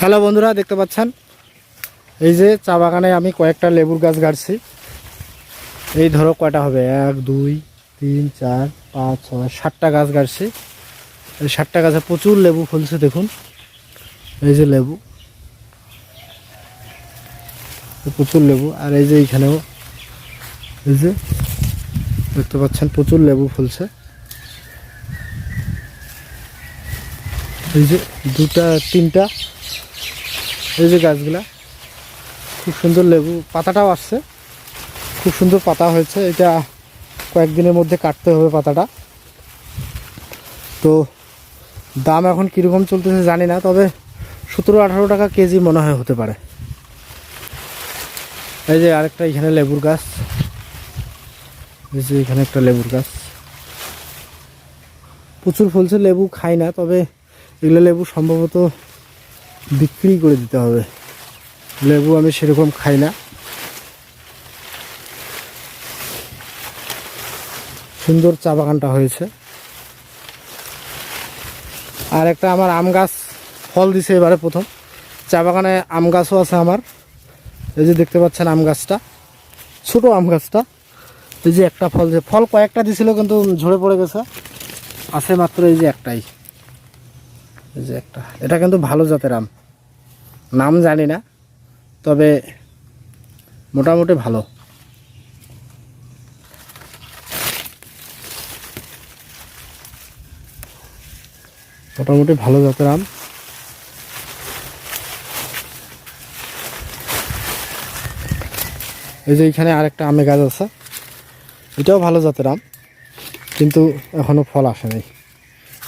Hello বন্ধুরা, দেখতে পাচ্ছেন এই যে চা বাগানে আমি কয়েকটা লেবুর গাছ গাড়ছি। এই ধরো কয়টা হবে, 1 2 3 4 5 6 7টা গাছ গাড়ছি। এই 7টা গাছে প্রচুর লেবু ফলছে, দেখুন এই যে লেবু, প্রচুর লেবু। আর এই যে এইখানেও এই যে দেখতে পাচ্ছেন প্রচুর লেবু ফলছে। এই যে 2টা 3টা এই যে গাছগুলা খুব সুন্দর লেবু, পাতাটাও আসছে, খুব সুন্দর পাতা হয়েছে। এটা কয়েকদিনের মধ্যে কাটতে হবে পাতাটা। তো দাম এখন কীরকম চলতেছে জানি না, তবে 17-18 টাকা কেজি মনে হয় হতে পারে। এই যে আরেকটা এখানে লেবুর গাছ, এই যে এখানে একটা লেবুর গাছ প্রচুর ফলছে। লেবু খাই না, তবে এগুলো লেবু সম্ভবত বিক্রি করে দিতে হবে। লেবু আমি সেরকম খাই না। সুন্দর চা বাগানটা হয়েছে। আর একটা আমার আম গাছ ফল দিছে এবারে প্রথম। চা বাগানে আম গাছও আছে আমার। এই যে দেখতে পাচ্ছেন আম গাছটা, ছোট আম গাছটা। এই যে একটা ফল, যে ফল কয়েকটা দিছিল কিন্তু ঝরে পড়ে গেছে, আছে মাত্র এই যে একটাই। এই যে একটা, এটা কিন্তু ভালো জাতের আম, নাম জানি না, তবে মোটামুটি ভালো। মোটামুটি ভালো জাতের আম। এই যে এখানে আরেকটা আমের গাছ আছে, এটাও ভালো জাতের আম, কিন্তু এখনো ফল আসে নাই।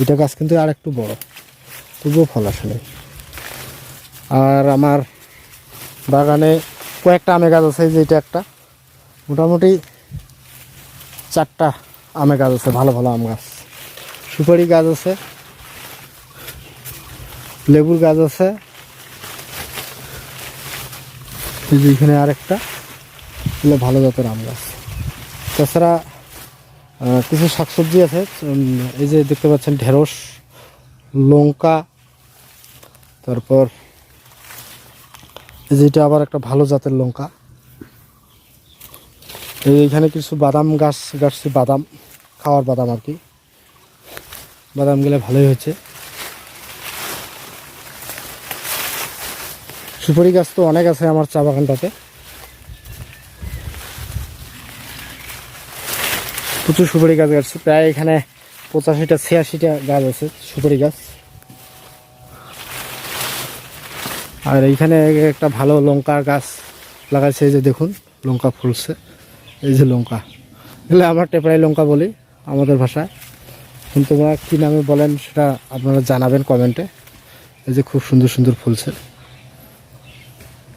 এটা গাছ কিন্তু আর একটু বড়, তবুও ফল আসে নাই। আর আমার বাগানে কয়েকটা আমের গাছ আছে, যে এটা একটা, মোটামুটি 4টা আমের গাছ আছে, ভালো ভালো আম গাছ। সুপারি গাছ আছে, লেবুর গাছ আছে। এই যে এখানে আরেকটা, এগুলো ভালো জাতের আম গাছ। তাছাড়া কিছু শাকসবজি আছে। এই যে দেখতে পাচ্ছেন ঢেঁড়স, লঙ্কা, তারপর এই যে এটা আবার একটা ভালো জাতের লঙ্কা। এইখানে কিছু বাদাম গাছ গাছছি, বাদাম, খাওয়ার বাদাম আর কি। বাদামগুলো ভালোই হয়েছে। সুপারি গাছ তো অনেক আছে আমার চা বাগানটাতে, প্রচুর সুপারি গাছ গাছছি। প্রায় এখানে 85টা 86টা গাছ আছে সুপারি গাছ। আর এইখানে একটা ভালো লঙ্কার গাছ লাগাইছে, এই যে দেখুন লঙ্কা ফুলছে। এই যে লঙ্কা, এগুলো আমার টেপরাই লঙ্কা বলি আমাদের ভাষায়, কিন্তু তোমরা কী নামে বলেন সেটা আপনারা জানাবেন কমেন্টে। এই যে খুব সুন্দর সুন্দর ফুলছে,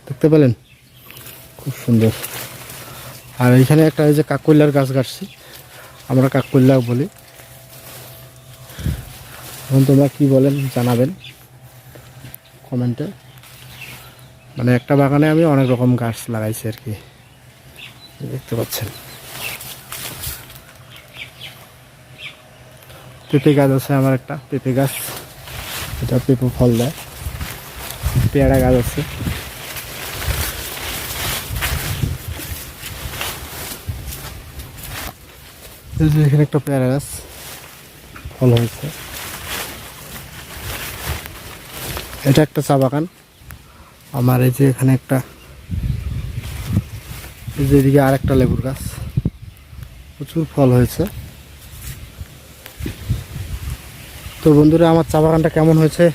দেখতে পেলেন, খুব সুন্দর। আর এইখানে একটা এই যে কাককৈল্লার গাছ গাছছি, আমরা কাককৈল্লা বলি। এখন তোমরা কী বলেন জানাবেন কমেন্টে। মানে একটা বাগানে আমি অনেক রকম গাছ লাগাইছি আর কি, দেখতে পাচ্ছেন। পেঁপে গাছ আছে আমার একটা, পেঁপে গাছ, এটা পেঁপে ফল দেয়। পেয়ারা গাছ আছে, এখানে একটা পেয়ারা গাছ ফল হয়েছে। এটা একটা চা বাগান আমার। এই যে এখানে একটা, এই যে এদিকে আর একটা লেবুর গাছ, প্রচুর ফল হয়েছে। তো বন্ধুরা, আমার চা বাগানটা কেমন হয়েছে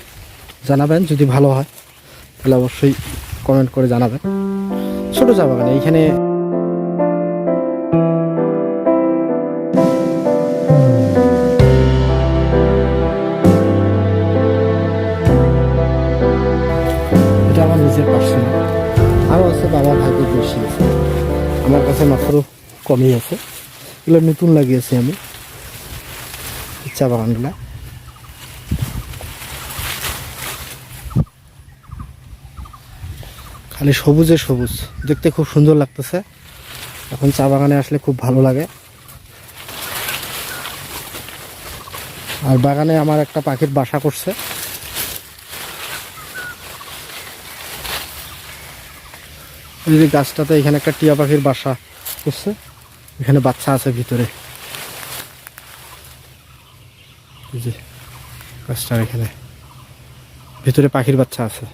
জানাবেন। যদি ভালো হয় তাহলে অবশ্যই কমেন্ট করে জানাবেন। ছোট চা বাগান, এইখানে এটা আমার নিজের পার্সোনাল, আরও আছে, বাবার ভাইকে বেশি আছে, আমার কাছে মাত্র কমই আছে। এগুলো নতুন লাগিয়েছি আমি চা বাগানগুলা। খালি সবুজে সবুজ, দেখতে খুব সুন্দর লাগতেছে। এখন চা বাগানে আসলে খুব ভালো লাগে। আর বাগানে আমার একটা পাখির বাসা করছে, এই যে গাছটাতে এখানে একটা টিয়া পাখির বাসা করছে, এখানে বাচ্চা আছে ভিতরে। এই যে গাছটার এখানে ভিতরে পাখির বাচ্চা আছে।